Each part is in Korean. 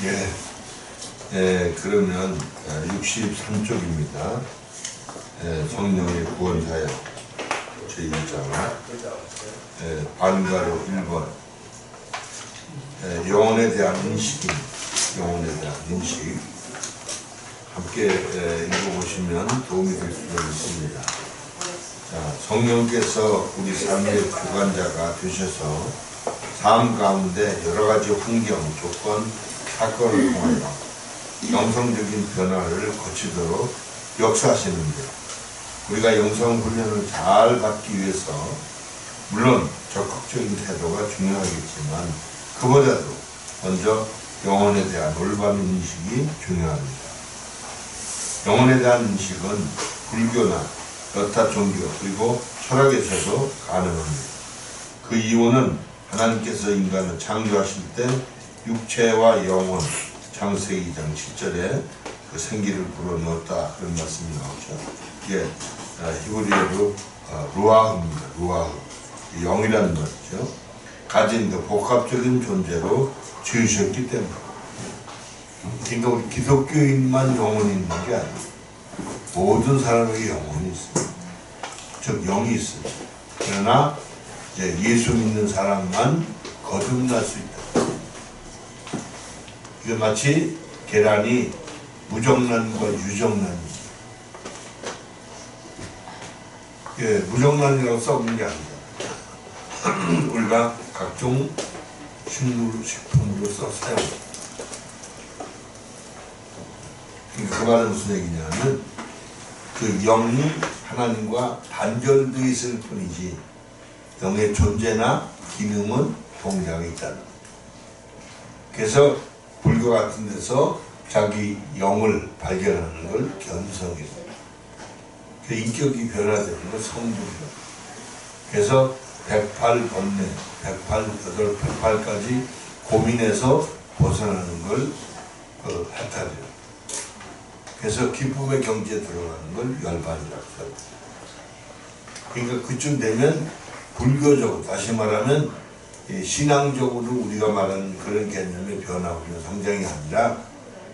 예. 예, 그러면 63쪽입니다. 예, 성령의 구원사역 제1장 반가로 1번 영혼에 대한 인식입니다. 영혼에 대한 인식 함께 읽어보시면 도움이 될 수가 있습니다. 자, 성령께서 우리 삶의 주관자가 되셔서 삶 가운데 여러가지 환경, 조건, 사건을 통하여 영성적인 변화를 거치도록 역사하시는데 우리가 영성 훈련을 잘 받기 위해서 물론 적극적인 태도가 중요하겠지만 그보다도 먼저 영혼에 대한 올바른 인식이 중요합니다. 영혼에 대한 인식은 불교나 여타 종교 그리고 철학에서도 가능합니다. 그 이유는 하나님께서 인간을 창조하실 때 육체와 영혼 창세기 2장 7절에 그 생기를 불어넣었다 그런 말씀이 나오죠. 이게 히브리어로 루아흐입니다. 루아흐 영이라는 말이죠. 가진 그 복합적인 존재로 지으셨기 때문에 그러니까 우리 기독교인만 영혼이 있는 게 아니에요. 모든 사람에게 영혼이 있어요. 즉 영이 있어요. 그러나 예수 믿는 사람만 거듭날 수 있다. 이게 마치 계란이 무정란과 유정란이 무정란이라고 써보는 게 아니다. 우리가 각종 식품으로서 사용합니다. 그 말은 무슨 얘기냐면 그 영이 하나님과 단절되어 있을 뿐이지 영의 존재나 기능은 동일하게 있다는 거예요. 그래서 불교 같은 데서 자기 영을 발견하는 걸 견성이에요. 그 인격이 변화되는 걸 성불이에요. 그래서 108번뇌, 108까지 고민해서 벗어나는 걸 해탈이에요. 그래서 기쁨의 경지에 들어가는 걸 열반이라고 해요. 그러니까 그쯤 되면 불교적으로 다시 말하면 신앙적으로 우리가 말하는 그런 개념의 변화하는 성장이 아니라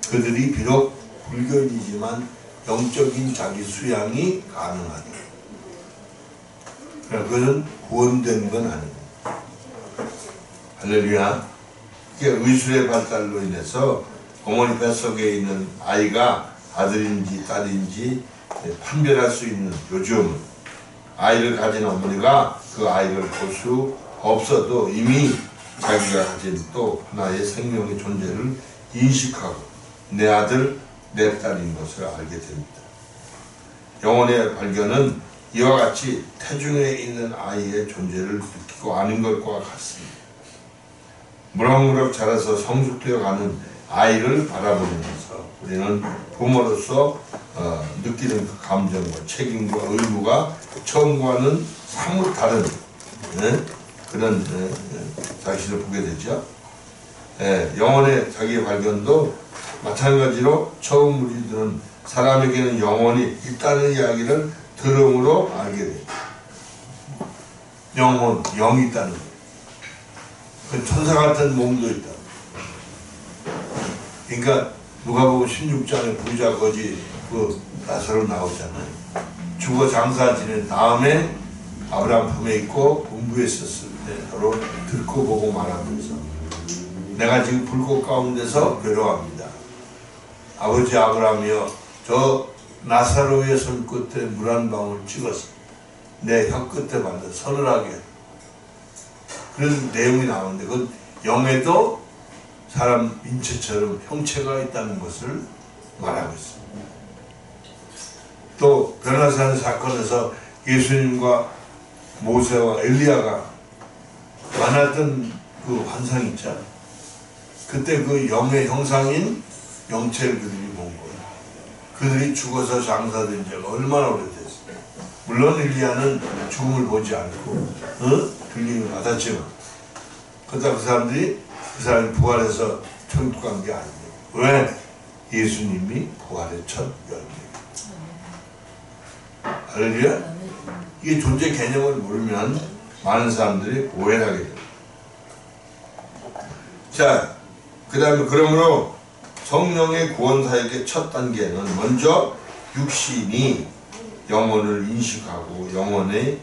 그들이 비록 불교인이지만 영적인 자기 수양이 가능하다. 그러니까 그것은 구원된 건 아닙니다. 할렐루야. 이게 의술의 발달로 인해서 어머니 뱃속에 있는 아이가 아들인지 딸인지 판별할 수 있는 요즘 아이를 가진 어머니가 그 아이를 볼 수 없어도 이미 자기가 가진 또 하나의 생명의 존재를 인식하고 내 아들, 내 딸인 것을 알게 됩니다. 영혼의 발견은 이와 같이 태중에 있는 아이의 존재를 느끼고 아는 것과 같습니다. 무럭무럭 자라서 성숙되어 가는 아이를 바라보면서 우리는 부모로서 느끼는 그 감정과 책임과 의무가 처음과는 사뭇 다른 그런 자신을 보게 되죠. 영혼의 자기의 발견도 마찬가지로 처음 우리들은 사람에게는 영혼이 있다는 이야기를 들음으로 알게 됩니다. 영혼, 영이 있다는 거예요. 그 천사 같은 몸도 있다. 그러니까 누가복음 16장에 부자 거지 그 나사로 나오잖아요. 죽어 장사 지낸 다음에 아브라함 품에 있고 분부에 있었을 때 서로 듣고 보고 말하면서 내가 지금 불꽃 가운데서 괴로워합니다. 아버지 아브라함이여 저 나사로의 손끝에 물 한 방울 찍어서 내 혀 끝에 만든 서늘하게 그런 내용이 나오는데 그건 영에도 사람 인체처럼 형체가 있다는 것을 말하고 있습니다. 또 변화산 사건에서 예수님과 모세와 엘리야가 만났던 그 환상 있잖아. 그때 그 영의 형상인 영체를 그들이 본 거예요. 그들이 죽어서 장사된 지가 얼마나 오래됐어요. 물론 엘리야는 죽음을 보지 않고 들림을 받았지만 그러다 그 사람이 부활해서 천국 간 게 아니에요. 왜? 예수님이 부활의 첫 열매예요. 할렐루야? 이게 존재 개념을 모르면 많은 사람들이 오해를 하게 돼요. 자, 그 다음에 그러므로 성령의 구원사역의 첫 단계는 먼저 육신이 영혼을 인식하고 영혼의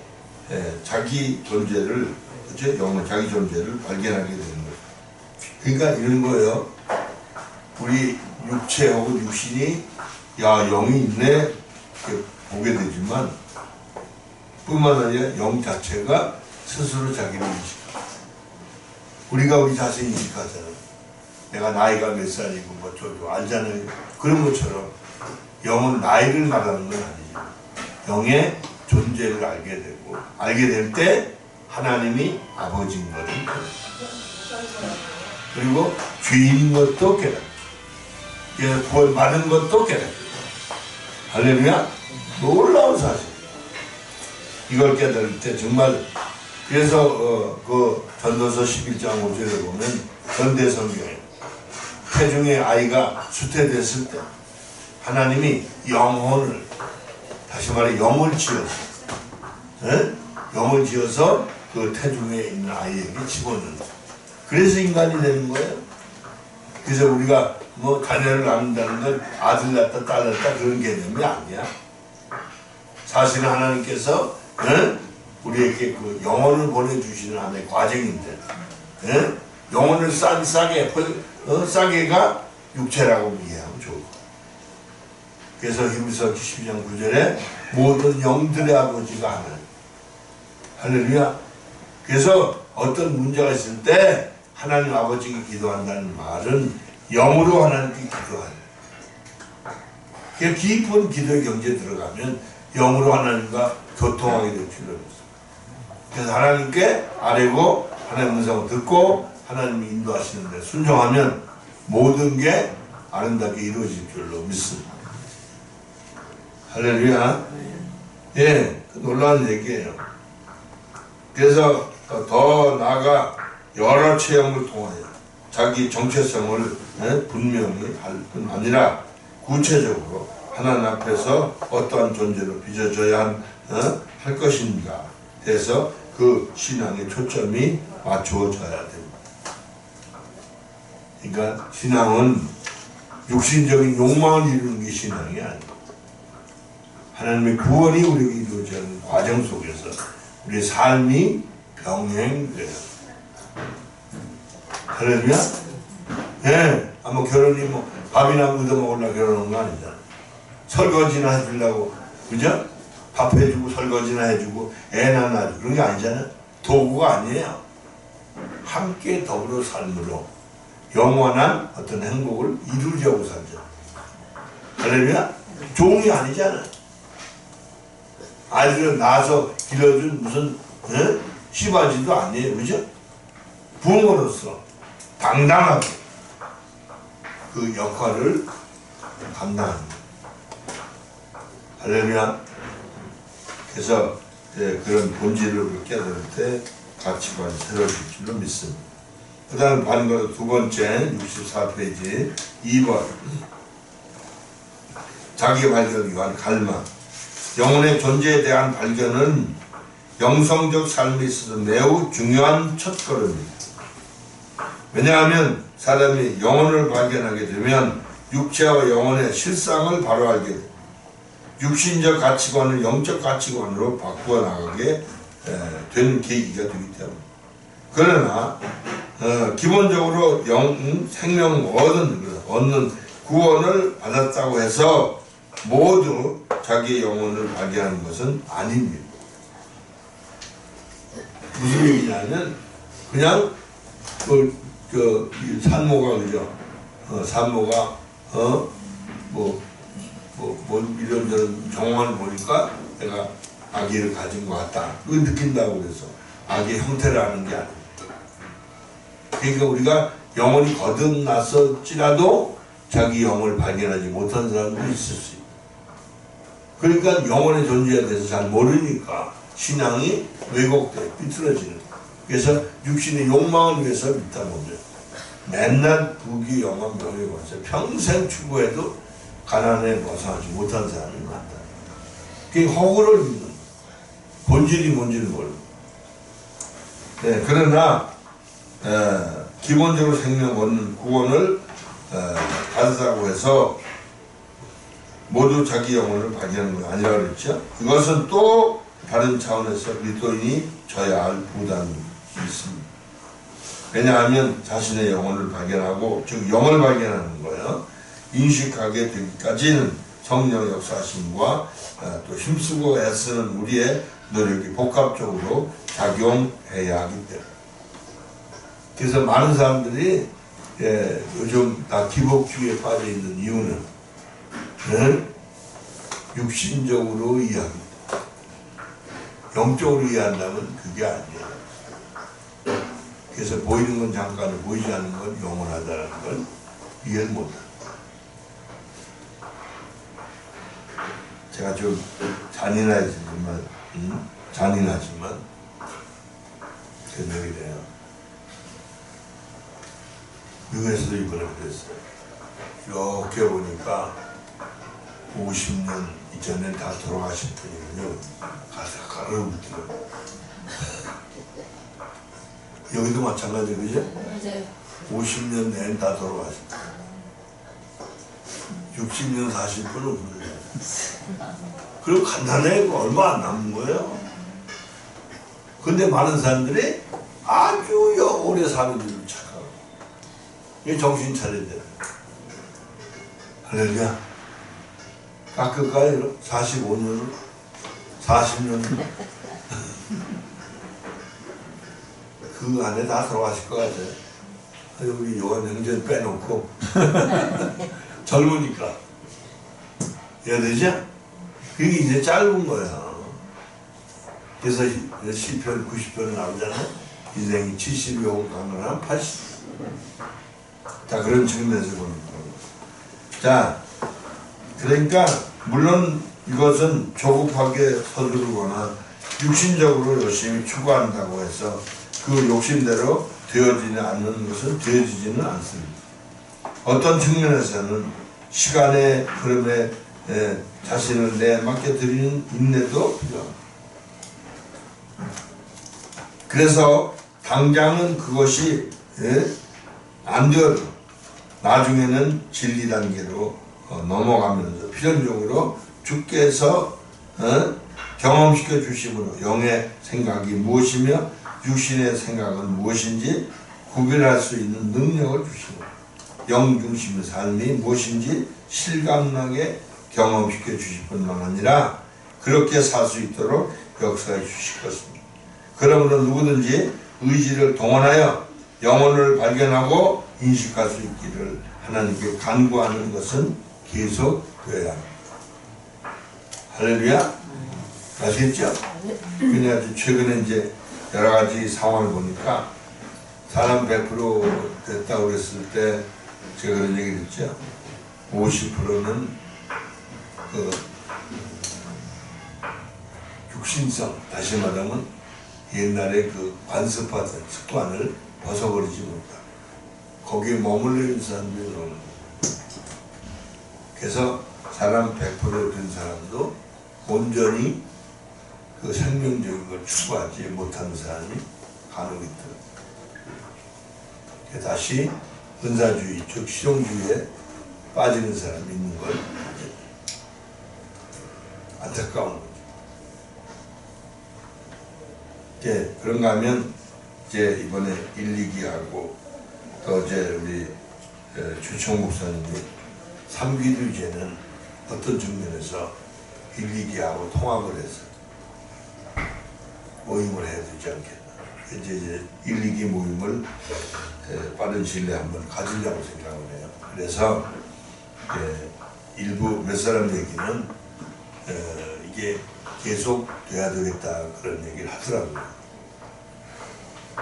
자기 존재를, 그렇죠? 영혼 자기 존재를 발견하게 되는 거예요. 그러니까 이런 거예요. 우리 육체하고 육신이 야 영이 있네 이렇게 보게 되지만 뿐만 아니라 영 자체가 스스로 자기를 인식하고, 우리가 우리 자신 인식하잖아요. 내가 나이가 몇 살이고 뭐 저거 알잖아요. 그런 것처럼 영은 나이를 말하는 건 아니죠. 영의 존재를 알게 되고, 알게 될 때 하나님이 아버지인 것을, 그리고 죄인인 것도 깨닫고, 구원 받은 것도 깨닫고. 할렐루야. 놀라운 사실. 이걸 깨달을 때 정말, 그래서 그 전도서 11장 5절에 보면 현대 성경에 태중의 아이가 수태됐을 때 하나님이 영혼을, 다시 말해 영을 지어서, 영을 지어서 그 태중에 있는 아이에게 집어넣는, 그래서 인간이 되는 거예요. 그래서 우리가 뭐 자녀를 낳는다는 건 아들 낳다 딸 낳다 그런 개념이 아니야. 사실은 하나님께서 우리에게 그 영혼을 보내주시는 하나의 과정인데, 영혼을 싸게 싸게가 육체라고 이해하면 좋고, 그래서 히브리서 12장 9절에 모든 영들의 아버지가 하나님. 할렐루야. 그래서 어떤 문제가 있을 때 하나님 아버지께 기도한다는 말은 영으로 하나님께 기도하는, 깊은 기도의 경지에 들어가면 영으로 하나님과 교통하게 될 줄로 믿습니다. 그래서 하나님께 아뢰고 하나님 음성을 듣고 하나님이 인도하시는 데 순종하면 모든 게 아름답게 이루어질 줄로 믿습니다. 할렐루야. 예, 놀라운 얘기예요. 그래서 더 나아가 여러 체험을 통하여 자기 정체성을 분명히 할 뿐 아니라 구체적으로 하나님 앞에서 어떠한 존재로 빚어져야 할 것인가 해서 그 신앙의 초점이 맞추어져야 됩니다. 그러니까 신앙은 육신적인 욕망을 이루는 게 신앙이 아니고 하나님의 구원이 우리에게 이루어지는 과정 속에서 우리의 삶이 병행돼요. 할렐루야? 예, 아마 결혼이 뭐 밥이나 묻어 먹으려고 결혼한 거 아니잖아. 설거지나 해주려고, 그죠? 밥 해주고 설거지나 해주고 애나 낳아주고 그런 게 아니잖아. 도구가 아니에요. 함께 더불어 삶으로 영원한 어떤 행복을 이루려고 살죠. 할렐루야? 종이 아니잖아. 아이들을 낳아서 길러준 무슨 시바지도 아니에요. 그죠? 부모로서 당당하게 그 역할을 감당합니다. 할렐루야. 그래서 그런 본질을 깨달을 때 가치관이 새로워질 줄로 믿습니다. 그 다음 반대로 두 번째 64페이지 2번 자기 발견을 위한 갈망. 영혼의 존재에 대한 발견은 영성적 삶에 있어서 매우 중요한 첫걸음입니다. 왜냐하면 사람이 영혼을 발견하게 되면 육체와 영혼의 실상을 바로 알게 됩니다. 육신적 가치관을 영적 가치관으로 바꾸어 나가게 되는 계기가 되기 때문에. 그러나 기본적으로 생명 얻는 구원을 받았다고 해서 모두 자기의 영혼을 발견하는 것은 아닙니다. 무슨 얘기냐면 그냥 산모가 그죠? 산모가 이런저런 정황을 보니까 내가 아기를 가진 것 같다. 그걸 느낀다고 그래서 아기의 형태를 아는 게 아닙니다. 그러니까 우리가 영혼이 거듭났을지라도 자기 영을 발견하지 못한 사람도 있을 수 있어요. 그러니까 영혼의 존재에 대해서 잘 모르니까 신앙이 왜곡돼 삐뚤어지는 거예요. 그래서 육신의 욕망을 위해서 믿다 보면 맨날 부귀 영화 명예 권세 평생 추구해도 가난에 벗어나지 못한 사람이 많다. 그게 허구를 믿는 거예요. 본질이 뭔지를 모르고. 네, 그러나 기본적으로 생명 얻는 구원을 받으라고 해서 모두 자기 영혼을 발견하는 건 아니라 그랬죠. 이것은 또 다른 차원에서 그리스도인이 져야 할 부담이 있습니다. 왜냐하면 자신의 영혼을 발견하고, 즉 영을 발견하는 거예요. 인식하게 되기까지는 성령 역사하심과 또 힘쓰고 애쓰는 우리의 노력이 복합적으로 작용해야 하기 때문에. 그래서 많은 사람들이 요즘 다 기복주의에 빠져 있는 이유는 육신적으로 이해합니다. 영적으로 이해한다면 그게 아니에요. 그래서 보이는 건 잠깐, 보이지 않는 건 영원하다는 걸 이해를 못합니다. 제가 좀 잔인하지만 그런 얘기를 해요. 미국에서도 이번에 그랬어요. 이렇게 보니까 50년 이전에 다 돌아가신 분이군요. 가르르 붙어요. 여기도 마찬가지, 그죠? 맞아요. 50년 내엔 다 돌아가셨다. 60년 사실 분은 없는데. 그리고 간단해. 얼마 안 남은 거예요. 근데 많은 사람들이 아주 오래 사는 줄 착각하고. 이게 정신 차려야 돼. 할렐루야. 깎을까요? 45년을? 40년? 그 안에 다 들어가실 것 같아요. 우리 요한 형제는 빼놓고 젊으니까 이해되죠? 그게 이제 짧은 거야. 그래서 시편 90편에 나오잖아요. 인생이 70여 년 가면 80. 자, 그런 측면에서 보는 거예요. 자, 그러니까 물론 이것은 조급하게 서두르거나 육신적으로 열심히 추구한다고 해서 그 욕심대로 되어지지 않는 것은 되어지지는 않습니다. 어떤 측면에서는 시간의 흐름에 자신을 내맡겨드리는 인내도 필요합니다. 그래서 당장은 그것이 안 되어도 나중에는 진리 단계로 넘어가면서 필연적으로 주께서 경험시켜 주심으로 영의 생각이 무엇이며 육신의 생각은 무엇인지 구별할 수 있는 능력을 주시고 영중심의 삶이 무엇인지 실감나게 경험시켜 주실 뿐만 아니라 그렇게 살 수 있도록 역사해 주실 것입니다. 그러므로 누구든지 의지를 동원하여 영혼을 발견하고 인식할 수 있기를 하나님께 간구하는 것은 계속되어야 합니다. 할렐루야. 아시겠죠? 그냥 최근에 이제 여러 가지 상황을 보니까 사람 100% 됐다고 그랬을 때 제가 그런 얘기를 했죠. 50%는 그 육신성, 다시 말하면 옛날에 그 관습하던 습관을 벗어버리지 못하고 거기에 머물러 있는 사람들이 너무 많아요. 그래서 사람 100% 된 사람도 온전히 그 생명적인 걸 추구하지 못하는 사람이 간혹 있더라고요. 다시 은사주의, 즉 실용주의에 빠지는 사람이 있는 걸 안타까운 거죠. 이제 그런가 하면 이제 이번에 1, 2기하고 또 이제 우리 주청 목사님이 3기도 이제는 어떤 측면에서 1, 2기하고 통합을 해서 모임을 해야 되지 않겠나. 이제 1, 2기 모임을 빠른 시일 내에 한번 가지려고 생각을 해요. 그래서 일부 몇 사람 얘기는 이게 계속 돼야 되겠다 그런 얘기를 하더라고요.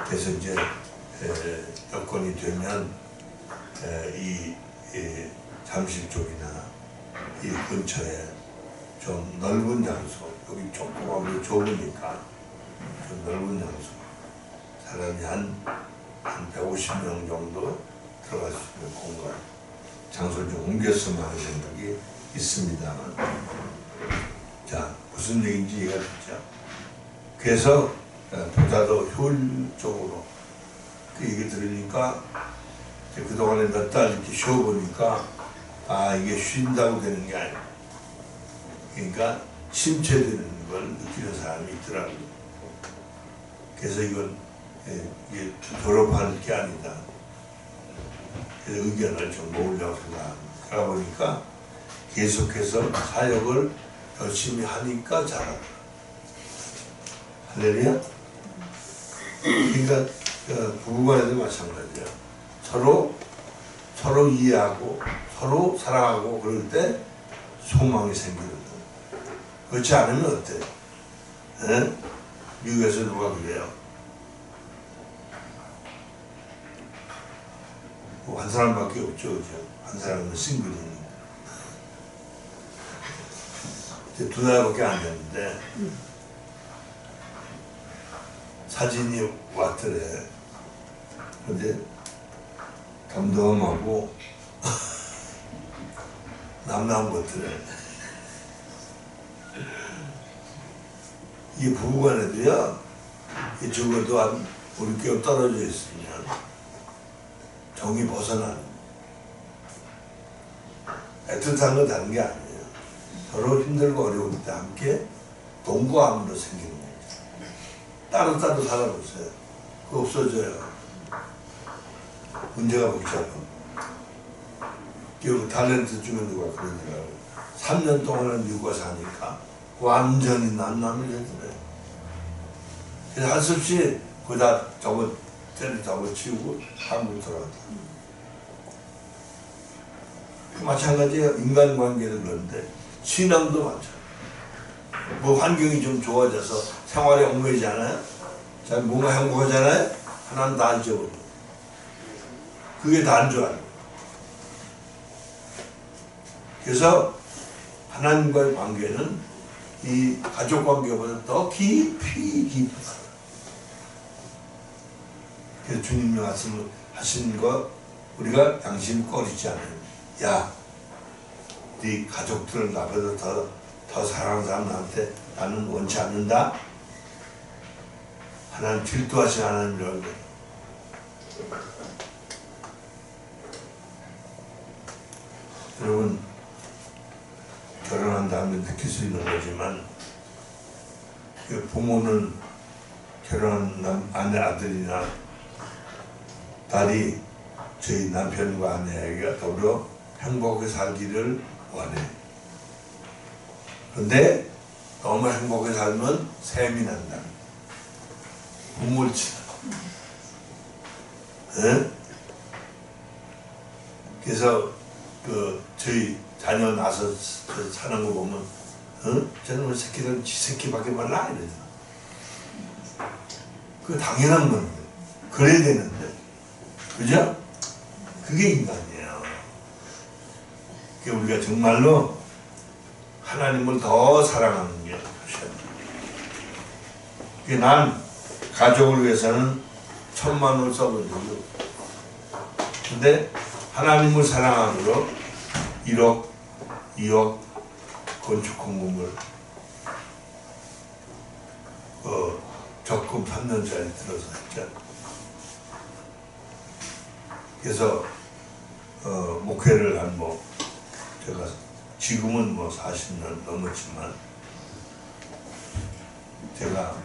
그래서 이제 여건이 되면 이 잠실 쪽이나 이 근처에 좀 넓은 장소, 여기 조그맣고 좁으니까 좀 넓은 장소, 사람이 한 150명 정도 들어갈 수 있는 공간, 장소를 좀 옮겼으면 하는 생각이 있습니다만, 자, 무슨 얘기인지 이해가 됐죠? 그래서 보다 더 효율적으로 그 얘기 들으니까 그동안에 몇 달 이렇게 쉬어보니까 이게 쉰다고 되는 게 아니에요. 그러니까 침체되는 걸 느끼는 사람이 있더라고요. 그래서 이건 이게 졸업할 게 아니다. 그래서 의견을 좀 모으려고 하다 보니까 계속해서 사역을 열심히 하니까 잘하더라. 할렐루야? 그러니까 부부간에도 마찬가지야. 서로 이해하고 서로 사랑하고 그럴 때 소망이 생기거든. 그렇지 않으면 어때? 에? 미국에서 누가 그래요? 한 사람밖에 없죠, 그죠? 한 사람은 싱글이니까. 이제 2달밖에 안 됐는데 사진이 왔더래. 근데 덤덤하고 남남 같더래. 이게 부부간에도야, 적어도 한 5~6개월 떨어져 있으면 정이 벗어나는. 애틋한 건 다른 게 아니에요. 서로 힘들고 어려울 때 함께 동거함으로 생기는 거예요. 따로따로 살아보세요. 그거 없어져요. 문제가 복잡해. 그 탤런트 중에 누가 그러더라고요. 3년 동안은 미국에 사니까 완전히 난남을 해주네. 그래서 할 수 없이 거기다 접어치우고 한국 돌아왔다. 마찬가지예요. 인간관계도 그런데 신앙도 마찬가지예요. 뭐 환경이 좀 좋아져서 생활에 엉매이잖아요. 자, 뭔가 행복하잖아요. 하나는 다 잊어버려. 그게 다 안 좋아요. 그래서 하나님과의 관계는 이 가족 관계보다 더 깊이. 그래서 주님이 말씀을 하신 거 우리가 양심 꺼리지 않아요. 야, 네 가족들을 나보다 더 사랑하는 사람 나한테 나는 원치 않는다. 하나님 질투하신 하나님이라고 그래요. 여러분, 결혼한 다음에 느낄 수 있는 거지만 부모는 결혼한 아들이나 딸이 저희 남편과 아내에게 더불어 행복하게 살기를 원해. 그런데 너무 행복하게 살면 셈이 난다. 우물치다. 네? 그래서 저희 자녀 낳아서 사는 거 보면 저놈의 새끼들은 지 새끼밖에 몰라 이러잖아. 그거 당연한 건데 그래야 되는데 그죠? 그게 인간이에요. 그러니까 우리가 정말로 하나님을 더 사랑하는 게 필요해요. 난 가족을 위해서는 1,000만 원을 써본 적이 없어. 근데 하나님을 사랑함으로 1억, 2억 건축 공금을 적금 3년짜리 들어서 했죠. 그래서 목회를 한 제가 지금은 40년 넘었지만 제가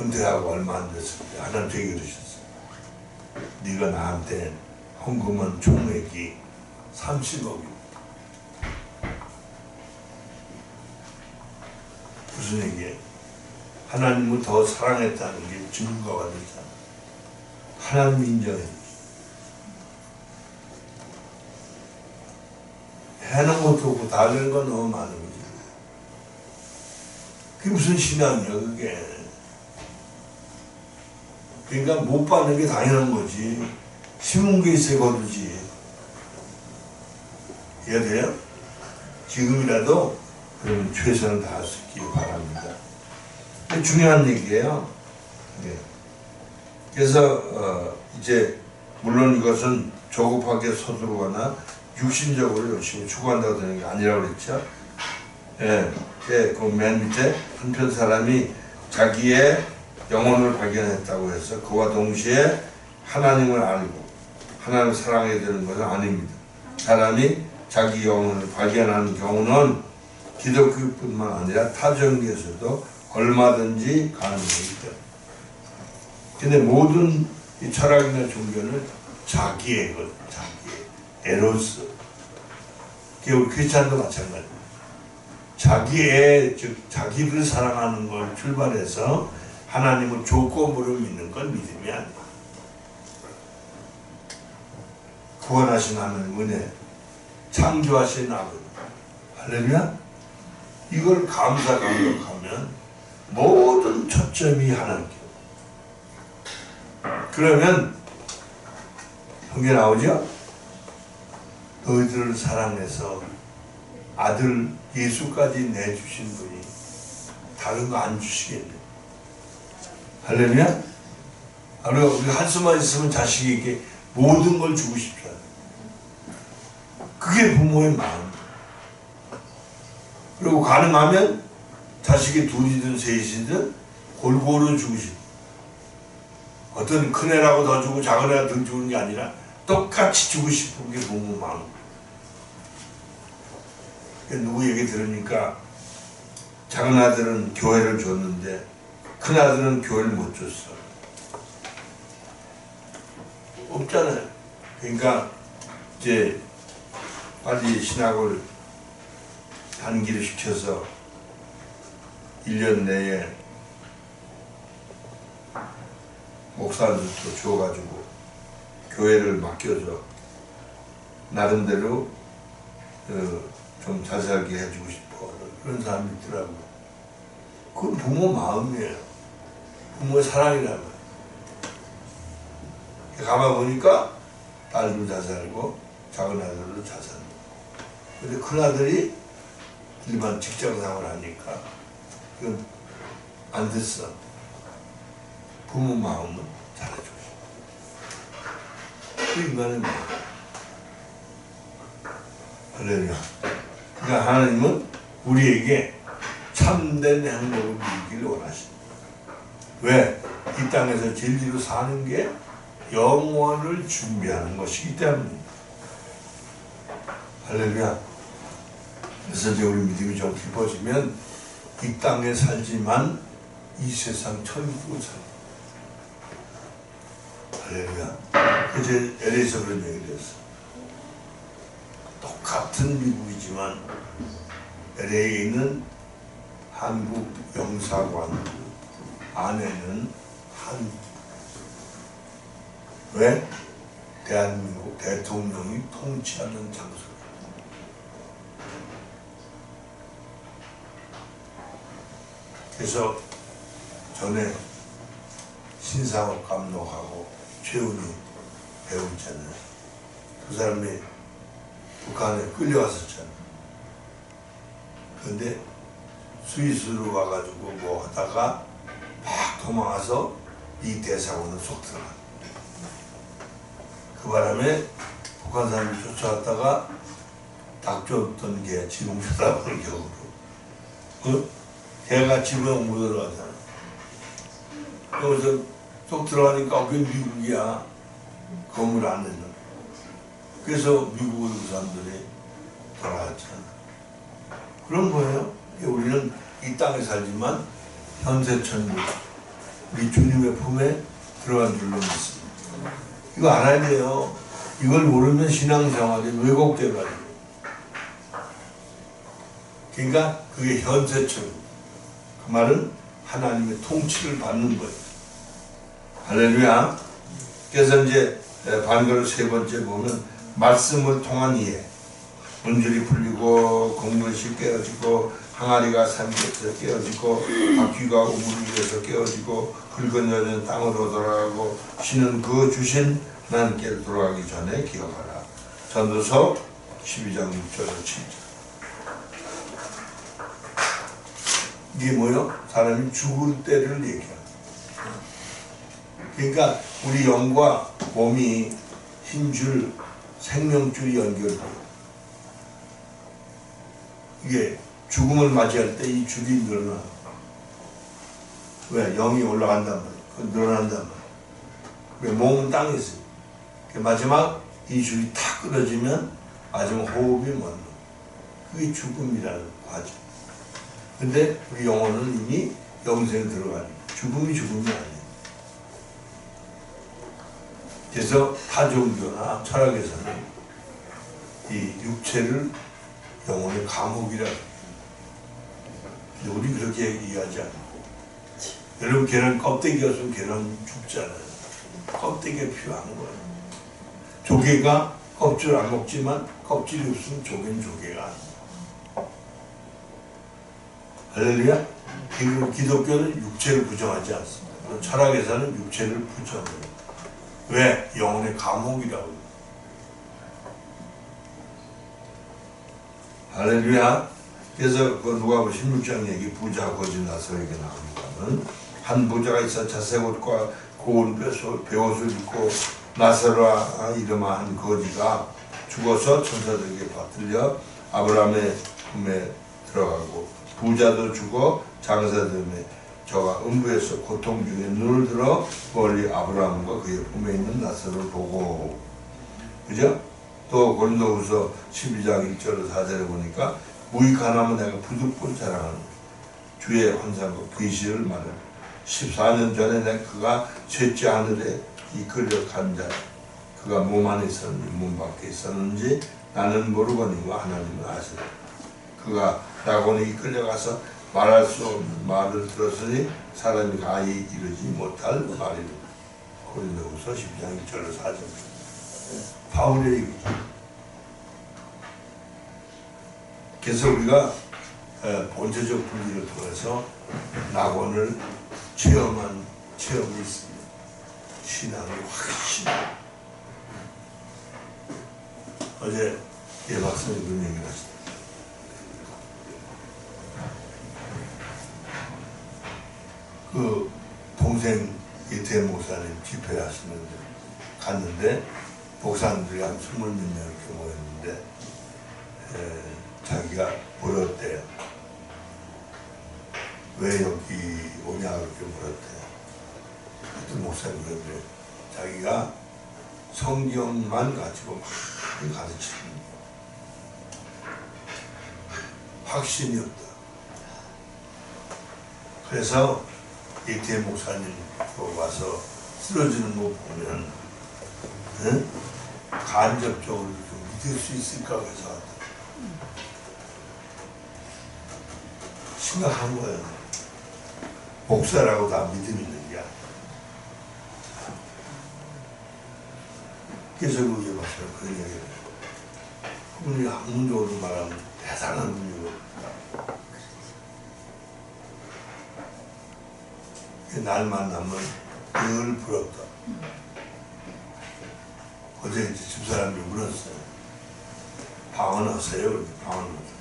은퇴하고 얼마 안 됐을 때 하나님 되게 그러셨어요. 네가 나한테 헌금한 총액이 30억이야. 무슨 얘기예요? 하나님을 더 사랑했다는 게 증거가 되잖아. 하나님 인정해. 해놓은 것도 없고 다 되는 건 너무 많은 거지. 그게 무슨 신앙이야 그게. 그러니까 못 받는 게 당연한 거지. 심은 게 있어야 거두지. 이해돼요? 지금이라도 그러면 최선을 다할 수 있기를 바랍니다. 중요한 얘기예요. 네. 그래서 이제 물론 이것은 조급하게 서두르거나 육신적으로 열심히 추구한다고 되는 게 아니라고 그랬죠. 예, 그 맨 밑에 한편 사람이 자기의 영혼을 발견했다고 해서 그와 동시에 하나님을 알고 하나님을 사랑해야 되는 것은 아닙니다. 사람이 자기 영혼을 발견하는 경우는 기독교뿐만 아니라 타종교에서도 얼마든지 가능하기 때문에. 근데 모든 이 철학이나 종교는 자기의 것, 자기의 에로스. 우리 크리스찬도 마찬가지입니다. 자기의, 즉 자기를 사랑하는 걸 출발해서 하나님을 조건부로 믿는 건 믿음이 아니에요. 구원하신 하나님 은혜, 창조하신 아버지, 할렐루야. 이걸 감사감격하면 모든 초점이 하나님께. 그러면 그게 나오죠? 너희들을 사랑해서 아들 예수까지 내주신 분이 다른 거 안 주시겠네. 할렐루야? 우리가 한숨만 있으면 자식에게 모든 걸 주고 싶죠. 그게 부모의 마음. 그리고 가능하면 자식이 둘이든 셋이든 골고루 주고 싶어. 어떤 큰 애라고 더 주고 작은 애라고 더 주는 게 아니라 똑같이 주고 싶은 게 부모 마음. 누구 얘기 들으니까 작은 아들은 교회를 줬는데 큰 아들은 교회를 못 줬어. 없잖아요. 그러니까 이제 빨리 신학을 단기를 시켜서 1년 내에 목사들도 주어가지고 교회를 맡겨줘. 나름대로 좀 잘 살게 해주고 싶어. 그런 사람이 있더라고. 그건 부모 마음이에요. 부모의 사랑이라고. 가만보니까 딸도 잘 살고 작은 아들도 잘 살고. 근데 큰 아들이 일반 직장 생활을 하니까 그건 안 됐어. 부모 마음은 잘해주고 싶어. 그 인간의 마음. 할렐루야. 그러니까 하나님은 우리에게 참된 행복을 누리기를 원하십니다. 왜? 이 땅에서 진리로 사는 게 영원을 준비하는 것이기 때문입니다. 할렐루야. 그래서 이제 우리 믿음이 좀 깊어지면 이 땅에 살지만 이 세상 천국을 살고. 할렐루야. 이제 LA에서 그런 얘기를 했어. 똑같은 미국이지만 LA에 있는 한국 영사관 안에는 왜? 대한민국 대통령이 통치하는 장소. 그래서 전에 신상옥 감독하고 최훈이 배우 있잖아요. 그 사람이 북한에 끌려갔었잖아요. 그런데 스위스로 와가지고 뭐 하다가 막 도망가서 이 대사관을 쏙 들어가. 그 바람에 북한 사람이 쫓아왔다가 닥쳤던 게 지붕 쳐다보는 격으로. 걔가 집에 못 들어가잖아. 그래서 쏙 들어가니까 그게 미국이야. 건물 안에는. 그래서 미국으로 그 사람들이 돌아갔잖아. 그런 거예요. 우리는 이 땅에 살지만 현세 천국, 우리 주님의 품에 들어간 줄로 믿습니다. 이거 알아야 돼요. 이걸 모르면 신앙생활이 왜곡돼가지고. 그러니까 그게 현세 천국. 그 말은 하나님의 통치를 받는 거예요. 할렐루야. 그래서 이제 반거를 세 번째 보면 말씀을 통한 이해. 문줄이 풀리고 곡물이 깨어지고 항아리가 삼겹에서 깨어지고 바퀴가 우물 위에서 깨어지고 붉은 여는 땅으로 돌아가고 신은 그 주신 하나님께로 돌아가기 전에 기억하라. 전도서 12장 6절에서 7절. 이게 뭐요? 사람이 죽을 때를 얘기합니다. 그러니까 우리 영과 몸이 힘줄, 생명줄이 연결돼요. 이게 죽음을 맞이할 때 이 줄이 늘어나. 왜? 영이 올라간단 말이에요. 그건 늘어난단 말이에요. 왜? 몸은 땅에 있어요. 마지막 이 줄이 탁 끊어지면 마지막 호흡이 멎는, 그게 죽음이라는 과정. 근데 우리 영혼은 이미 영생에 들어가니 죽음이 아니에요. 그래서 타 종교나 철학에서는 이 육체를 영혼의 감옥이라고 해요. 근데 우리 그렇게 얘기하지 않고, 여러분 계란 껍데기였으면 계란 죽잖아요. 껍데기가 필요한 거예요. 조개가 껍질 안 먹지만 껍질이 없으면 조개는 조개가 아니에요. 할렐루야? 기독교는 육체를 부정하지 않습니다. 철학에서는 육체를 부정해요. 왜? 영혼의 감옥이라고. 할렐루야. 그래서 그 누가복음 16장 얘기, 부자 거지 나서에게 나옵니다는 한 부자가 있어 자색옷과 고운 베옷을 입고 나사로라 이름한 한 거지가 죽어서 천사들에게 받들려 아브라함의 품에 들어가고, 부자도 죽어 장사됨에 저가 음부에서 고통 중에 눈을 들어 멀리 아브라함과 그의 품에 있는 나사로를 보고, 그죠? 또 고린도후서 12장 1절 4절에 보니까 무익하나면 내가 부득불 자랑하는 주의 환상과 계시를 말해 14년 전에 내가 그가 셋째 하늘에 이끌려 간 자, 그가 몸 안에 있었는지 몸 밖에 있었는지 나는 모르거니와 하나님은 아시라. 그가 낙원에 이끌려가서 말할 수 없는 말을 들었으니 사람이 가히 이르지 못할 말이라. 고린도후서 12장 1절 4절. 바울의 얘기죠. 그래서 우리가 본체적 분리를 통해서 낙원을 체험한 체험이 있습니다. 신앙을 확실히. 어제 예 박사님 그런 얘기를 하시더라고요. 그 동생 이태 목사님 집회 하시는데 갔는데 목사님들이 한 20몇 명 이렇게 모였는데 자기가 물었대요. 왜 여기 오냐 그렇게 물었대요. 그때 목사님 그런데 자기가 성경만 가지고 막 가르치는 확신이 없다. 그래서 이태 목사님 와서 쓰러지는 거 보면 간접적으로 좀 믿을 수 있을까 해서 심각한 거예요. 목사라고 다 믿음 있는 게 아니야. 그래서 그 예박사는 그런 얘기를 해요. 그분이 학문적으로 말하면 대단한 분이고 날 만나면 늘 부럽다. 어제 이제 집사람들이 물었어요. 방언하세요? 방언하세요.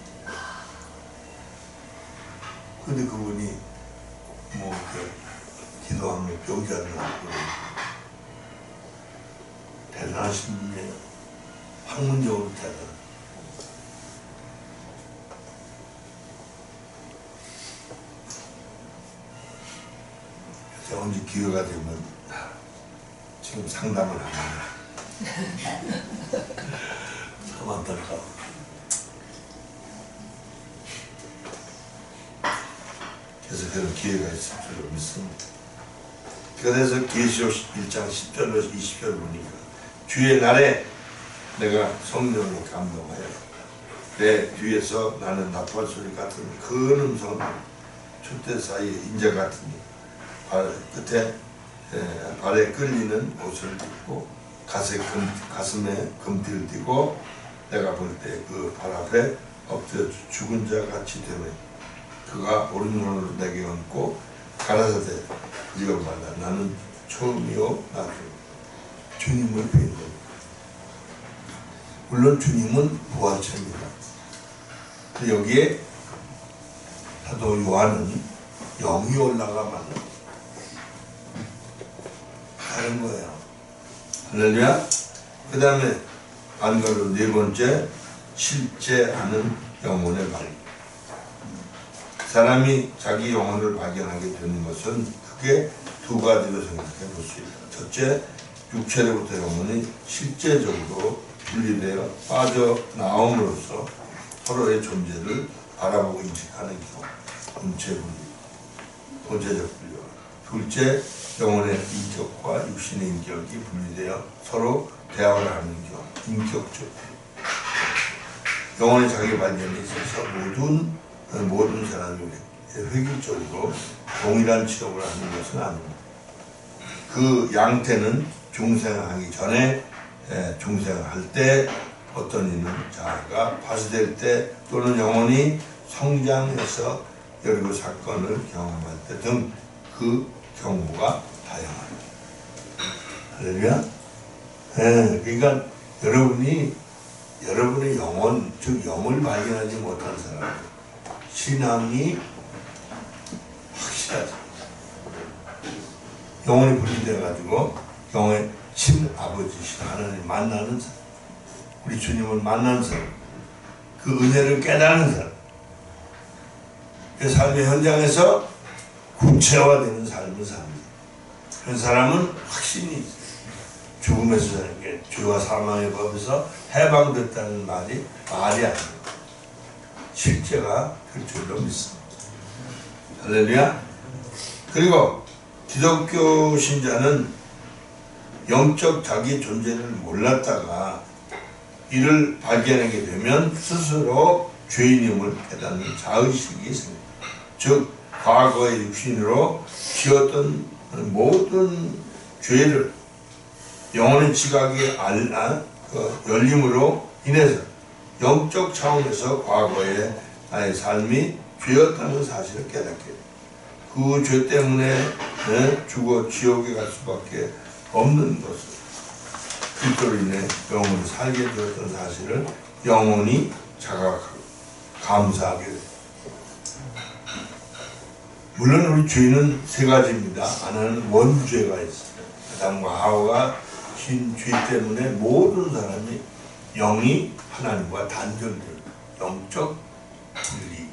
근데 그분이 뭐 기도하면 병자 나고 대단하신 분이에요. 학문적으로 대단한. 언제 기회가 되면 지금 상담을 합니다. 참 안타까워. 그래서 그런 기회가 있을 줄 믿습니다. 그래서 계시록 1장 10절로 20절 보니까 주의 날에 내가 성령으로 감동하여 내 뒤에서 나는 나팔 소리 같은 큰 음성 촛대 사이에 인자 같으니 끝에 발에 끌리는 옷을 입고 가슴에 금띠를 띠고 내가 볼 때 그 발 앞에 엎드려 죽은 자 같이 되매 그가 오른손으로 내게 얹고 가라사대 이거 말라 나는 처음이요 나중 주님을 뵙는 겁니다. 물론 주님은 부활체입니다. 여기에 사도 요한은 영이 올라가면 하는 거예요. 할렐루야. 그 다음에 반가로 네 번째 실제하는 영혼의 발견. 사람이 자기 영혼을 발견하게 되는 것은 크게 두 가지로 생각해 볼 수 있다. 첫째, 육체로부터 영혼이 실제적으로 분리되어 빠져나옴으로써 서로의 존재를 바라보고 인식하는 경우, 본체적 분류. 둘째, 영혼의 인격과 육신의 인격이 분리되어 서로 대화를 하는 경우, 인격적 분류. 영혼의 자기 발견에 있어서 모든 사람이 획일적으로 동일한 취업을 하는 것은 아닙니다. 그 양태는 중생하기 전에, 중생할 때, 어떤 이는 자아가 파쇄될 때, 또는 영혼이 성장해서 여러 사건을 경험할 때 등 그 경우가 다양합니다. 할렐루야. 그러니까 여러분의 영혼, 즉 영을 발견하지 못한 사람, 신앙이 확실하죠. 영혼이 분리돼가지고 영혼의 친아버지신 하나님 만나는 사람, 우리 주님을 만나는 사람, 그 은혜를 깨닫는 사람, 그 삶의 현장에서 구체화되는 삶을 삽니다. 그런 사람은 확신이 있어요. 죽음에서 사는 게 죄와 사망의 법에서 해방됐다는 말이 아니에요. 실제가 될 줄로 믿습니다. 할렐루야. 그리고 기독교 신자는 영적 자기 존재를 몰랐다가 이를 발견하게 되면 스스로 죄인임을 깨닫는 자의식이 생깁니다. 즉 과거의 육신으로 지었던 모든 죄를 영혼의 지각이 열림으로 인해서 영적 차원에서 과거의 나의 삶이 죄였다는 사실을 깨닫게 됩니다. 그 죄 때문에 죽어 지옥에 갈 수밖에 없는 것을, 그리스도로 인해 영혼이 살게 되었던 사실을 영혼이 자각하고 감사하게 됩니다. 물론 우리 죄는 세 가지입니다. 하나는 원죄가 있어요. 아담과 하와가 진 죄 때문에 모든 사람이 영이 하나님과 단절돼요. 영적 분리,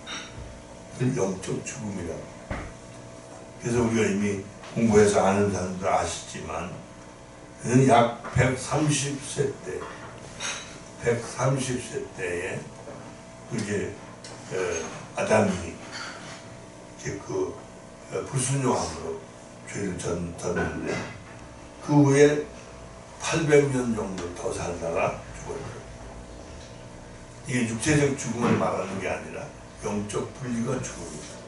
그 영적 죽음이라고. 그래서 우리가 이미 공부해서 아는 사람들 아시지만 약 130세 때에 이제 아담이 그 불순종함으로 죄를 졌는데 그 후에 800년 정도 더 살다가 죽어요. 이게 육체적 죽음을 말하는 게 아니라 영적 분리가 죽음이다.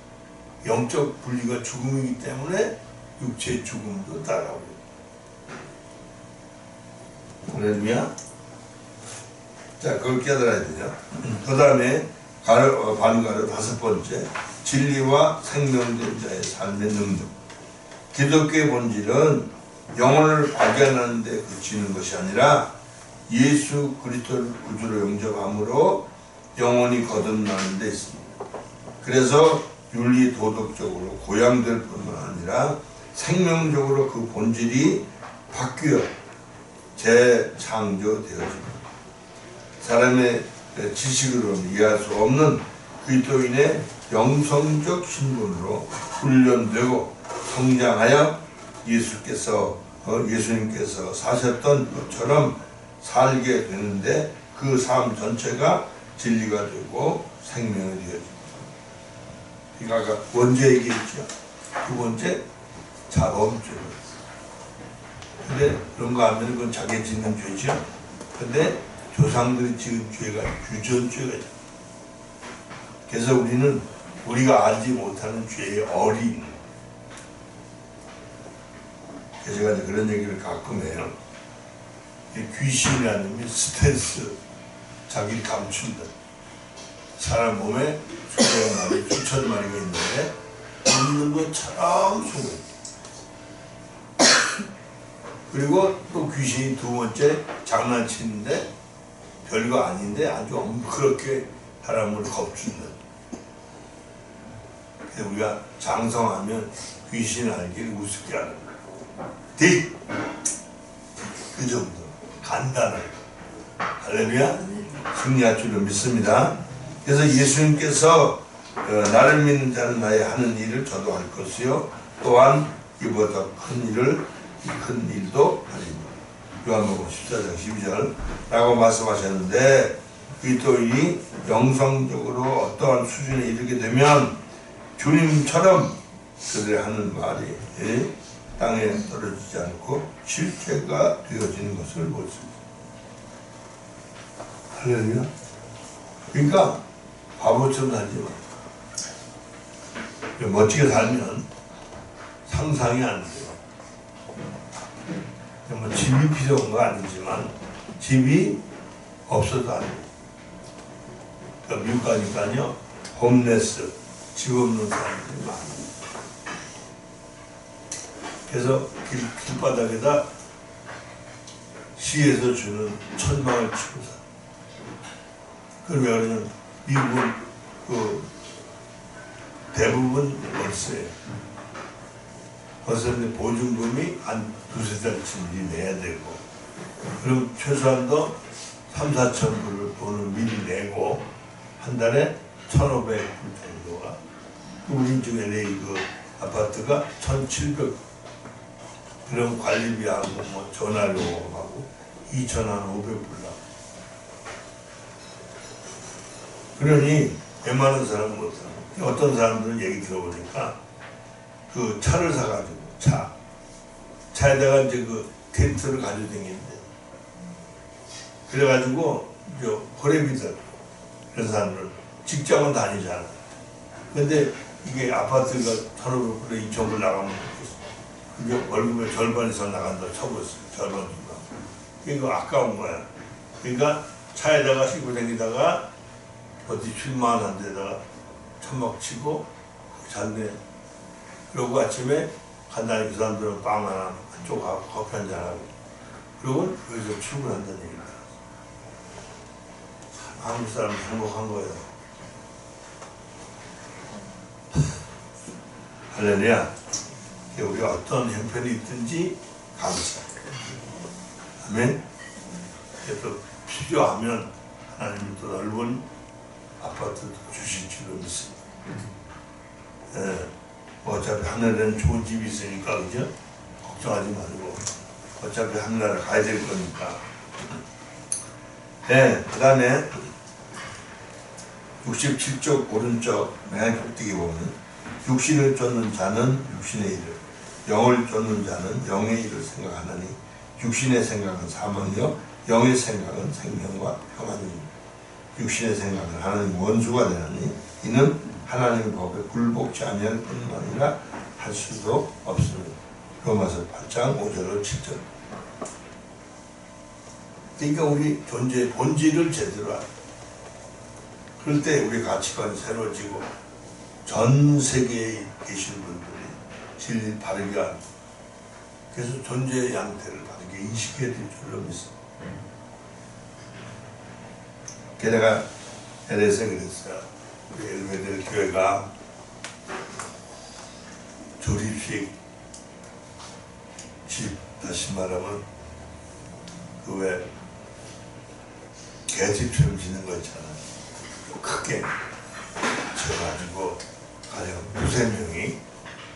영적 분리가 죽음이기 때문에 육체의 죽음도 따라오고. 할렐루야. 자, 그걸 깨달아야 되죠. 그 다음에 반가로 다섯 번째, 진리와 생명된 자의 삶의 능력. 기독교의 본질은 영혼을 발견하는 데 그치는 것이 아니라 예수 그리스도를 구주로 영접함으로 영혼이 거듭나는 데 있습니다. 그래서 윤리 도덕적으로 고양될 뿐만 아니라 생명적으로 그 본질이 바뀌어 재창조되어집니다. 사람의 지식으로는 이해할 수 없는 그리스도인의 영성적 신분으로 훈련되고 성장하여 예수님께서 사셨던 것처럼 살게 되는데 그 삶 전체가 진리가 되고 생명이 되어집니다. 그러니까 아까 원죄 얘기했죠. 두 번째 자범죄. 근데 그런 거 하면 그건 자기 짓는 죄죠. 근데 조상들이 지은 죄가 유전죄가 있죠. 그래서 우리가 알지 못하는 죄의 어린. 그래서 제가 이제 그런 얘기를 가끔 해요. 귀신이라는 게 스트레스, 자기를 감춘다. 사람 몸에 수백 마리, 수천 마리가 있는데 있는 것처럼 숨어. 그리고 또 귀신이 두 번째 장난치는데 별거 아닌데 아주 그렇게 사람을 겁준다. 그래서 우리가 장성하면 귀신 알기를 우습게 하는 거야. 그 정도 간단하게. 할렐루야. 승리할 줄로 믿습니다. 그래서 예수님께서 나를 믿는 자는 나의 하는 일을 저도 할 것이요 또한 이보다 큰 일도 하리라. 요한복음 14장 12절라고 말씀하셨는데, 이 또 이 영성적으로 어떠한 수준에 이르게 되면 주님처럼 그들이 하는 말이 땅에 떨어지지 않고 실제가 되어지는 것을 볼 수 있습니다. 할렐루야. 그러니까 바보처럼 살지 마. 멋지게 살면 상상이 안 돼요. 뭐 집이 필요한 거 아니지만 집이 없어도 안 돼요. 그러니까 미국 가니까요, 홈레스, 집 없는 사람들이 많아요. 그래서 길바닥에다 시에서 주는 천막을 치고 살아요. 그러면 미국은 그 대부분 월세예요. 월세인데 보증금이 한 두세 달치 미리 내야 되고, 그럼 최소한도 3, 4천 불을 돈을 미리 내고 한 달에 1,500불 정도가, 우리 중에 LA 그 아파트가 1,700. 그럼 관리비하고 뭐 전화료하고 2,500불 나고. 그러니 웬만한 사람은 못 살아. 어떤 사람들은 얘기 들어보니까 그 차를 사가지고 차에다가 이제 그 텐트를 가지고 다니는데, 그래가지고 호래비들 그런 사람들 직장은 다니잖아. 근데 이게 아파트가 1,500불에 2,000불 나가면 그게 월급의 절반 이상 나간다고 쳐보았어요. 절반 이상. 이거 아까운 거야. 그러니까 차에다가 싣고 다니다가 어디 쉴만한 데다가 천막 치고 잔대. 그러고 아침에 간단히 그 사람들은 빵 하나 한쪽 하고 커피 한잔 하고, 그러고 여기서 출근한다는 얘기입니다. 한국 사람 행복한 거예요. 할렐루야. 우리가 어떤 형편이 있든지 감사해요. 아멘. 또 필요하면 하나님이 또 넓은 아파트도 주실 줄로 믿습니다. 어차피 하늘에는 좋은 집이 있으니까, 그죠? 걱정하지 말고 어차피 하늘나라 가야 될 거니까. 그 다음에 67쪽 오른쪽 맨 꼭대기 보면, 육신을 쫓는 자는 육신의 일을, 영을 쫓는 자는 영의 일을 생각하나니 육신의 생각은 사망이요 영의 생각은 생명과 평안입니다. 육신의 생각은 하나님 원수가 되나니 이는 하나님의 법에 굴복치 아니할 뿐만 아니라 할 수도 없습니다. 로마서 8장 5절로 7절. 그러니까 우리 존재의 본질을 제대로 알아요. 그럴 때 우리 가치관이 새로워지고 전 세계에 계신 분들이 진리를 바르게 알고, 그래서 존재의 양태를 바르게 인식해야 될 줄로 믿습니다. 게다가 LA에서 그랬어요. 우리 엘베델 교회가 조립식 집, 다시 말하면 그 왜 개집처럼 짓는 거 있잖아요. 크게 쳐가지고 가령 두세 명이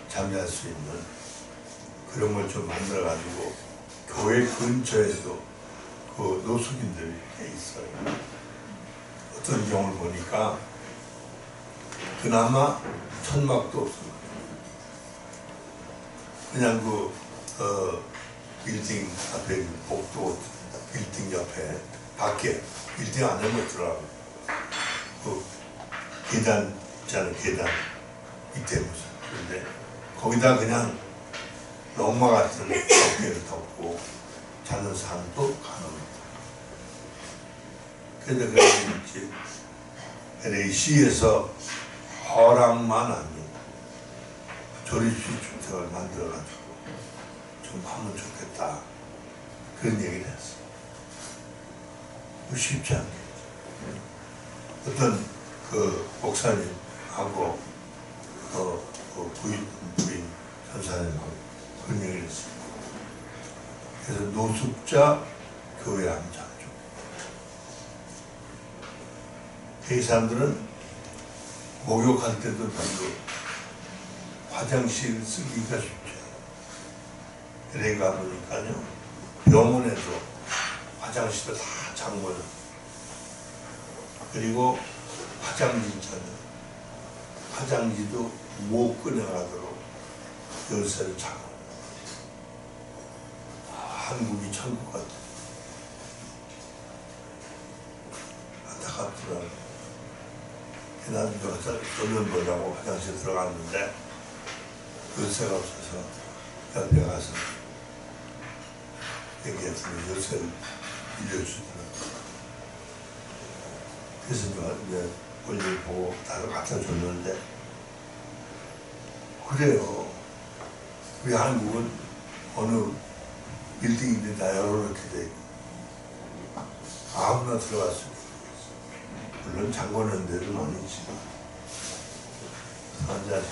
잠잘 수 있는 그런 걸 좀 만들어가지고 교회 근처에도 그 노숙인들이 있어요. 어떤 경우를 보니까 그나마 천막도 없어요. 그냥 빌딩 앞에 복도 빌딩 옆에 밖에 빌딩 안에 못 들어가고 그 계단 있잖아요. 계단 밑에 무슨. 그런데 거기다 그냥 롱마 같은 어깨를 덮고 자는 사람도 가능합니다. 그런데 그래서 LA시에서 허락만 하면 조립식 주택을 만들어가지고 좀 하면 좋겠다, 그런 얘기를 했어요. 쉽지 않겠죠. 어떤 그 목사님하고 부인 선사님하고 그런 얘기를 했어요. 그래서 노숙자 교회 하면 참 좋겠다. 이 사람들은 목욕할 때도 별로 화장실 쓰기가 쉽지 않아요. LA 가보니까요, 병원에도 화장실도 다 잠궈요. 그리고 화장지도 못 꺼내가도록 열쇠를 잡고. 한국이 천국 같아. 안타깝더라고. 나도 얼른 보려고 화장실 들어갔는데 열쇠가 없어서 옆에 가서 얘기했더니 열쇠를 빌려주더라고. 그래서 이제 볼일 보고 나를 갖다 줬는데, 그래요. 우리 한국은 어느 빌딩인데 다 열어놓게 돼 있고 아무나 들어갈 수 있어. 물론 잠궈놓은 데도 많이 있지만 앉아서.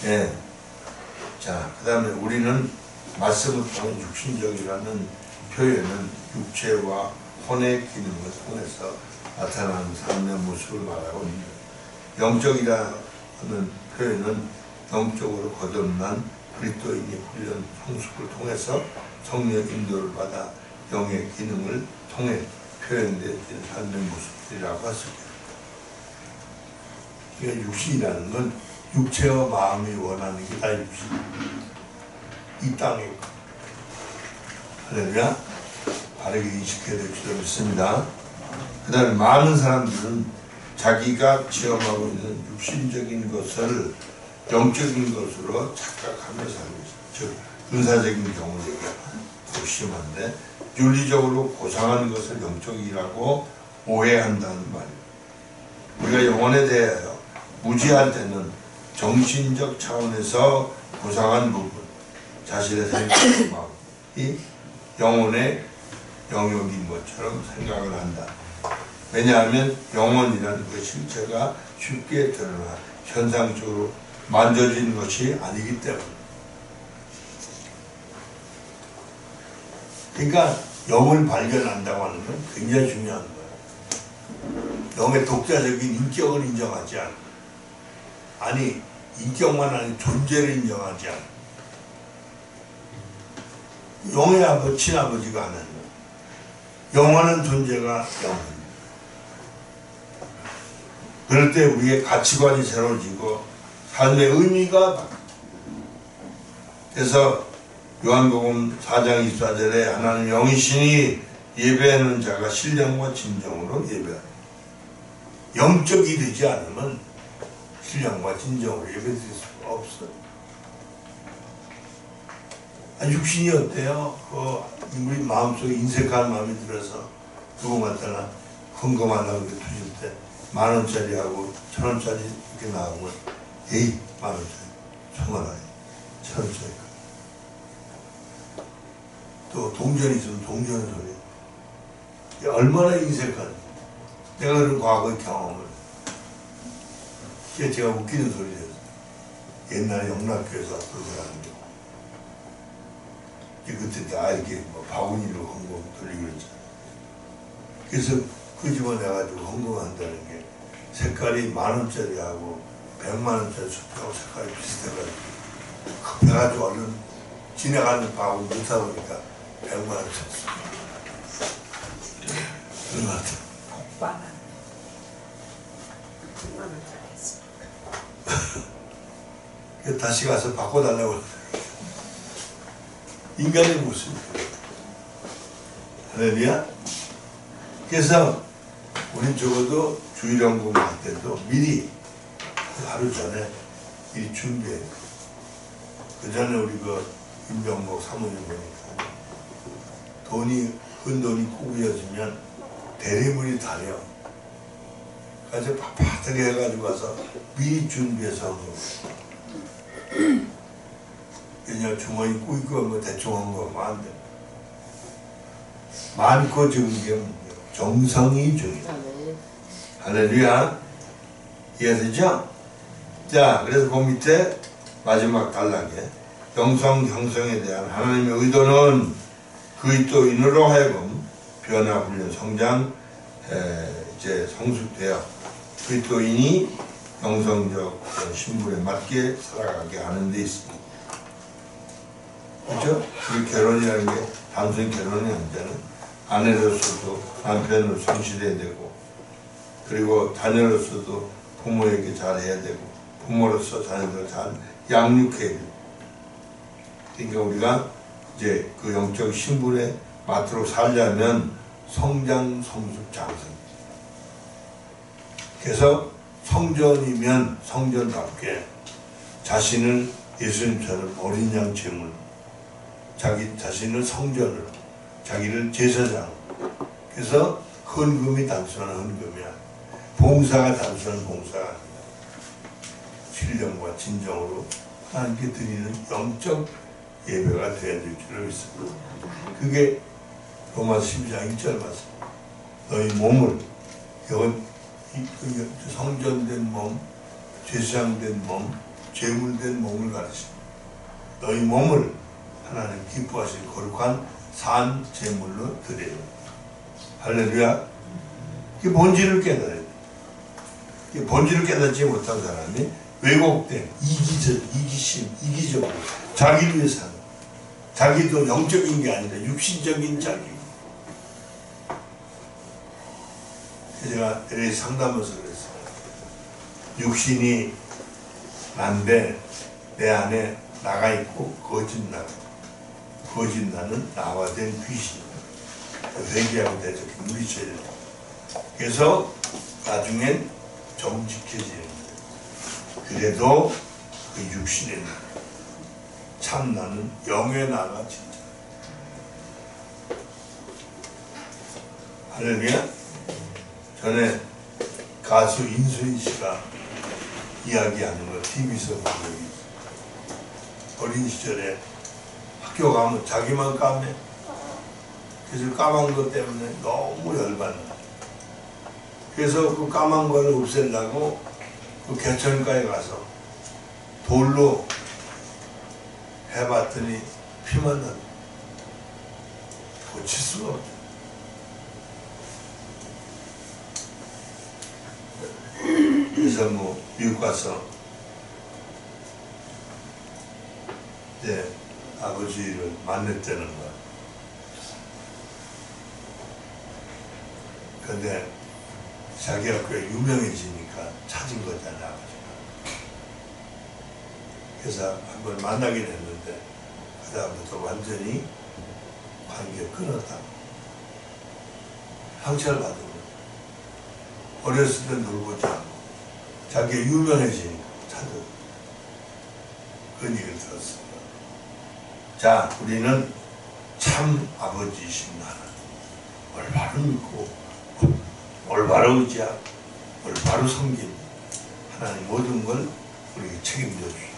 예. 자, 그 다음에 우리는 말씀을 통한 육신적이라는 표현은 육체와 혼의 기능을 통해서 나타나는 삶의 모습을 말하고 있습니다. 영적이라는 표현은 영적으로 거듭난 그리스도인이 훈련 성숙을 통해서 성령 인도를 받아 영의 기능을 통해 표현되는 삶의 모습이라고 했습니다. 그러니까 육신이라는 건 육체와 마음이 원하는 게 다 육신. 이 땅에 있고. 할렐루야. 바르게 인식해야 될 줄로 믿습니다. 그 다음에 많은 사람들은 자기가 체험하고 있는 육신적인 것을 영적인 것으로 착각하며 살고 있어요. 즉 은사적인 경우를 얘기하면 더 심한데, 윤리적으로 보상하는 것을 영적이라고 오해한다는 말이에요. 우리가 영혼에 대하여 무지할 때는 정신적 차원에서 보상한 부분, 자신의 생각과 마음이 영혼의 영역인 것처럼 생각을 한다. 왜냐하면 영혼이라는 그 실체가 쉽게 드러나 현상적으로 만져지는 것이 아니기 때문에. 그러니까 영을 발견한다고 하는 건 굉장히 중요한 거예요. 영의 독자적인 인격을 인정하지 않고, 아니 인격만 아닌 존재를 인정하지 않고, 영의 아버지, 친아버지가 하는 거예요. 영원한 존재가 영입니다. 그럴 때 우리의 가치관이 새로워지고 삶의 의미가 바뀝니다. 그래서 요한복음 4장 24절에 하나님 영이시니 예배하는 자가 신령과 진정으로 예배합니다. 영적이 되지 않으면 신령과 진정으로 예배드릴 수가 없어요. 육신이 어때요? 우리 마음속에 인색한 마음이 들어서 누구 갖다가 헌금하려고 투실 때 10,000원짜리하고 1,000원짜리 이렇게 나오면, 에이 10,000원짜리 1,000원, 1,000원짜리. 또 동전이 있으면 동전 소리. 얼마나 인색한. 내가 그런 과거의 경험을. 제가 웃기는 소리였어요. 옛날에 영락교에서 그러더라는 게. 그때 다 이렇게 바구니로 헌금 돌리고 그랬잖아요. 그래서 그 집안 해가지고 헌금한다는 게 색깔이 10,000원짜리하고 100만원짜리 수표하고 색깔이 비슷해가지고 급해가지고 얼른 지나가는 바구니 넣다 보니까 100만원 쳤어. 그런 것 같아. 복반한 100만원짜리. 다시 가서 바꿔달라고. 인간의 모습. 할렐루야. 그래서 우리 적어도 주일연금 할 때도 미리 하루 전에 미리 준비해. 그 전에 우리 임병목 사모님 보니까 큰 돈이 꾸겨지면 대리문이 다려. 그래서 빳빳하게 해가지고 와서 미리 준비해서 한 거. 그냥 주머니 꾸이고 대충 한 거 안 돼. 많고 적은 게 정성이 중요해. 할렐루야. 이해되죠? 자, 그래서 그 밑에 마지막 단락에 영성 형성에 대한 하나님의 의도는 그리스도인으로 하여금 변화, 훈련, 성장, 이제 성숙되어 그리스도인이 영성적 신분에 맞게 살아가게 하는 데 있습니다. 그렇죠? 우리 결혼이라는 게 단순히 결혼이 아니잖아요. 아내로서도 남편으로 성실해야 되고, 그리고 자녀로서도 부모에게 잘해야 되고, 부모로서 자녀들 잘 양육해야 되고. 그러니까 우리가 이제 그 영적 신분에 맞도록 살려면 성장, 성숙, 장성. 그래서 성전이면 성전답게 자신을 예수님처럼 어린 양 제물, 자기 자신을 성전으로, 자기를 제사장. 그래서 헌금이 단순한 헌금이야. 봉사가 단순한 봉사가 아니야. 신령과 진정으로 하나님께 드리는 영적 예배가 되어야 될 줄로 믿습니다. 그게 로마서 12장 1절 말씀. 너희 몸을, 이건 성전된 몸, 제사장된 몸, 제물된 몸을 가르칩니다. 너희 몸을 하나님 기뻐하실 거룩한 산 제물로 드려요. 할렐루야. 이 본질을 깨달아야 돼. 이 본질을 깨닫지 못한 사람이 왜곡된 이기심, 이기적으로 자기를 위해 사는, 자기도 영적인 게 아니라 육신적인 자기. 제가 LA 상담하면서 그랬어요. 육신이 난데 내 안에 나가 있고 거짓 나는 나와 된 귀신이다. 회개하고 대적해 물리쳐야 된다. 그래서 나중엔 정직해지는 거예요. 그래도 그 육신의 나, 참 나는 영의 나가 진짜. 할렐루야. 전에 가수 인수인 씨가 이야기하는 거 TV에서 본 적이 있어요. 어린 시절에 학교 가면 자기만 까매. 그래서 까만 것 때문에 너무 열받는. 그래서 그 까만 걸 없애려고 그 개천가에 가서 돌로 해봤더니 피만 나고 고칠 수가 없죠. 그래서 뭐 미국 가서 이제 아버지를 만났다는 거야. 근데 자기 학교에 유명해지니까 찾은 거잖아, 아버지가. 그래서 한번 만나긴 했는데 그 다음부터 완전히 관계 끊었다. 상처를 받은 거야. 어렸을 때 놀보지 않고 자기가 유명해지니까 찾아. 그런 얘기를 들었습니다. 자, 우리는 참 아버지이신 하나님, 올바로 믿고 올바로 의지하고 올바로 섬기는 하나님 모든 걸 우리에게 책임져 주시는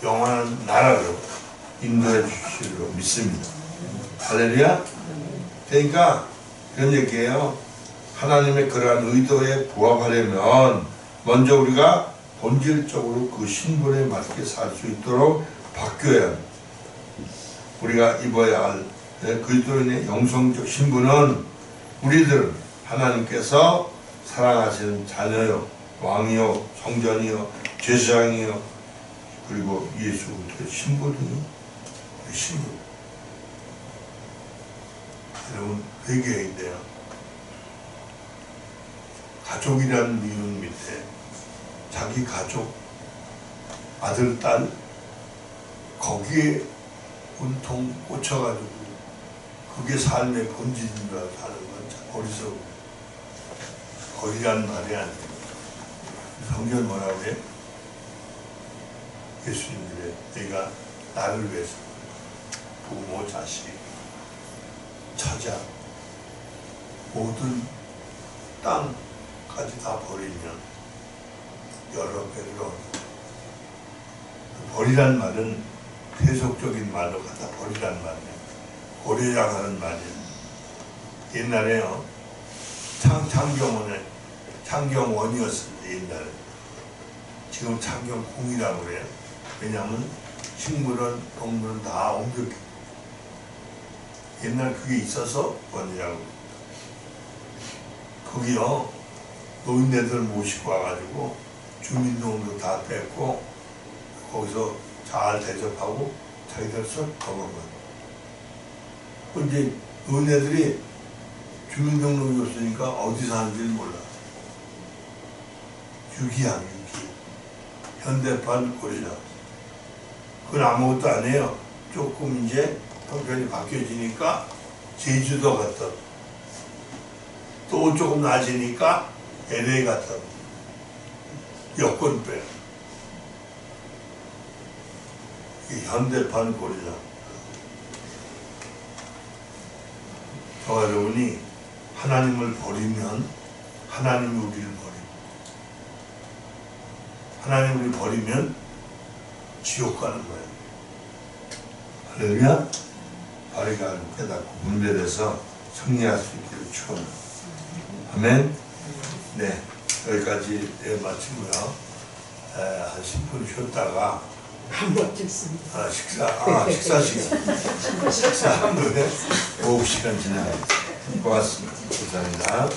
영원한 나라로 인도해 주실 줄로 믿습니다. 할렐루야. 그러니까 그런 얘기예요. 하나님의 그러한 의도에 부합하려면 먼저 우리가 본질적으로 그 신분에 맞게 살 수 있도록 바뀌어야 합니다. 우리가 입어야 할 그리스도인의 영성적 신분은 우리들은 하나님께서 사랑하시는 자녀요, 왕이요, 성전이요, 제사장이요, 그리고 예수 그리스도의 신부들은 신부. 여러분 회개해야 돼요. 가족이라는 미운 밑에 자기 가족, 아들, 딸 거기에 온통 꽂혀가지고 그게 삶의 본질인 줄 알고 사는 건 참 어리석고 거리란 말이 아니에요. 성경 뭐라고 해? 예수님들의 내가 나를 위해서 부모, 자식, 처자 모든 땅까지 다 버리면 여러 배를 얻는다. 버리란 말은 세속적인 말로 갖다 버리란 말이에요. 고려장 하는 말이에요. 옛날에요. 창경원이었을 때 옛날에. 지금 창경궁이라고 그래요. 왜냐하면 식물은 동물은 다 옮겼기. 옛날 그게 있어서 원이라고. 거기요. 노인네들 모시고 와가지고 주민등록도 다 뺐고 거기서 잘 대접하고 자기들 쏙 가보면. 근데 은혜들이 주민등록이 없으니까 어디 사는지를 몰라. 유기야. 현대판 고리라. 그건 아무것도 안 해요. 조금 이제 형편이 바뀌어지니까 제주도 갔다. 또 조금 나아지니까 LA 갔다. 여권 빼. 이 현대판 고리라. 저와 여러분이 하나님을 버리면 하나님이 우리를 버립니다. 하나님을 버리면 지옥 가는 거예요. 할렐루야. 바리가 깨닫고 분별해서 승리할 수 있기를 축원합니다. 아멘. 네, 여기까지 마치고요. 한 10분 쉬었다가 안 먹겠습니다. 식사 시간. 식사 한 번에 5시간 지나가겠습니다. 고맙습니다. 감사합니다.